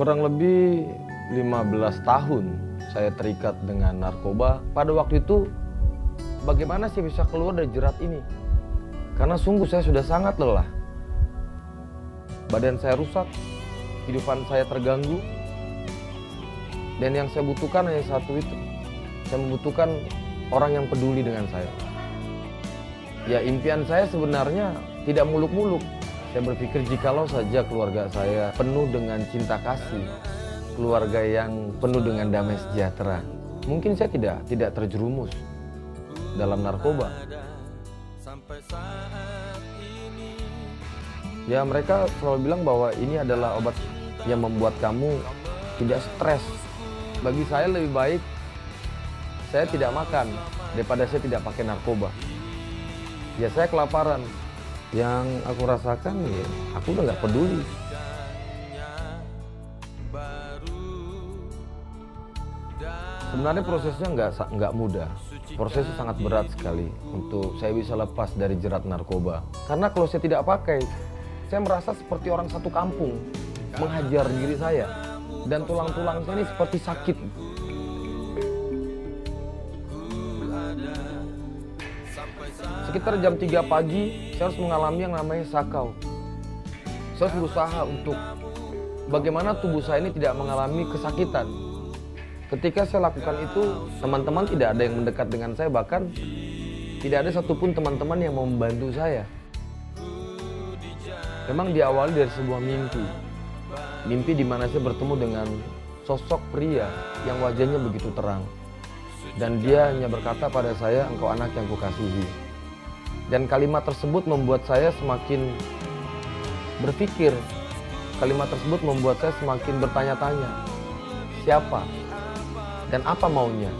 Kurang lebih 15 tahun saya terikat dengan narkoba. Pada waktu itu, bagaimana saya bisa keluar dari jerat ini? Karena sungguh saya sudah sangat lelah. Badan saya rusak, kehidupan saya terganggu. Dan yang saya butuhkan hanya satu itu. Saya membutuhkan orang yang peduli dengan saya. Ya, impian saya sebenarnya tidak muluk-muluk. Saya berpikir jikalau saja keluarga saya penuh dengan cinta kasih, keluarga yang penuh dengan damai sejahtera, mungkin saya tidak terjerumus dalam narkoba. Ya, mereka selalu bilang bahwa ini adalah obat yang membuat kamu tidak stres. Bagi saya lebih baik saya tidak makan daripada saya tidak pakai narkoba. Ya, saya kelaparan. Yang aku rasakan, ya, aku udah nggak peduli. Sebenarnya prosesnya nggak mudah. Prosesnya sangat berat sekali untuk saya bisa lepas dari jerat narkoba. Karena kalau saya tidak pakai, saya merasa seperti orang satu kampung menghajar diri saya. Dan tulang-tulang saya ini seperti sakit. Sekitar jam 3 pagi, saya harus mengalami yang namanya sakau. Saya harus berusaha untuk bagaimana tubuh saya ini tidak mengalami kesakitan. Ketika saya lakukan itu, teman-teman tidak ada yang mendekat dengan saya, bahkan tidak ada satupun teman-teman yang mau membantu saya. Memang diawali dari sebuah mimpi. Mimpi di mana saya bertemu dengan sosok pria yang wajahnya begitu terang. Dan dia hanya berkata pada saya, "Engkau anak yang kukasihi." Dan kalimat tersebut membuat saya semakin berpikir. Kalimat tersebut membuat saya semakin bertanya-tanya. Siapa? Dan apa maunya?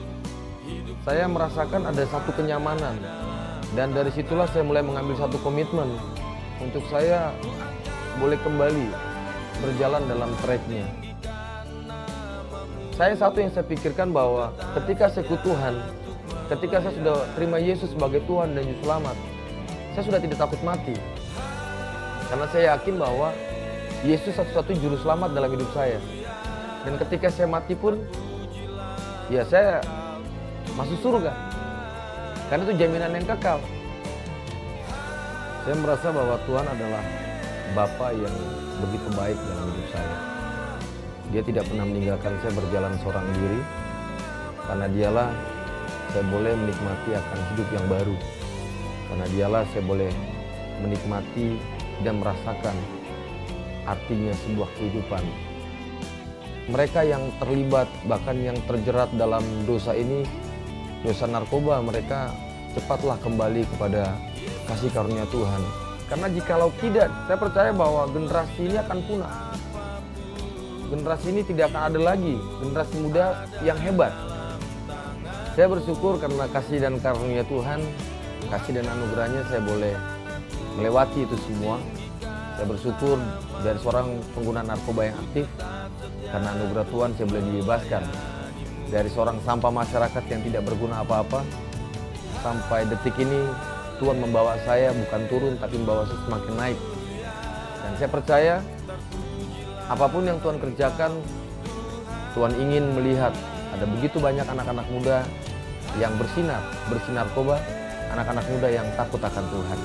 Saya merasakan ada satu kenyamanan. Dan dari situlah saya mulai mengambil satu komitmen. Untuk saya boleh kembali berjalan dalam tracknya. Satu yang saya pikirkan bahwa ketika saya ikut Tuhan, ketika saya sudah terima Yesus sebagai Tuhan dan Juru Selamat, saya sudah tidak takut mati. Karena saya yakin bahwa Yesus satu-satunya Juru Selamat dalam hidup saya. Dan ketika saya mati pun, ya saya masuk surga. Karena itu jaminan yang kekal. Saya merasa bahwa Tuhan adalah Bapa yang begitu baik dalam hidup saya. Dia tidak pernah meninggalkan saya berjalan seorang diri. Karena dialah saya boleh menikmati akan hidup yang baru. Karena dialah saya boleh menikmati dan merasakan artinya sebuah kehidupan. Mereka yang terlibat, bahkan yang terjerat dalam dosa ini, dosa narkoba, mereka cepatlah kembali kepada kasih karunia Tuhan. Karena jikalau tidak, saya percaya bahwa generasi ini akan punah. Generasi ini tidak akan ada lagi generasi muda yang hebat. Saya bersyukur karena kasih dan karunia Tuhan, kasih dan anugerahnya saya boleh melewati itu semua. Saya bersyukur dari seorang pengguna narkoba yang aktif, karena anugerah Tuhan saya boleh dibebaskan. Dari seorang sampah masyarakat yang tidak berguna apa-apa, sampai detik ini Tuhan membawa saya bukan turun tapi membawa saya semakin naik. Dan saya percaya apapun yang Tuhan kerjakan, Tuhan ingin melihat ada begitu banyak anak-anak muda yang bersinar narkoba, anak-anak muda yang takut akan Tuhan.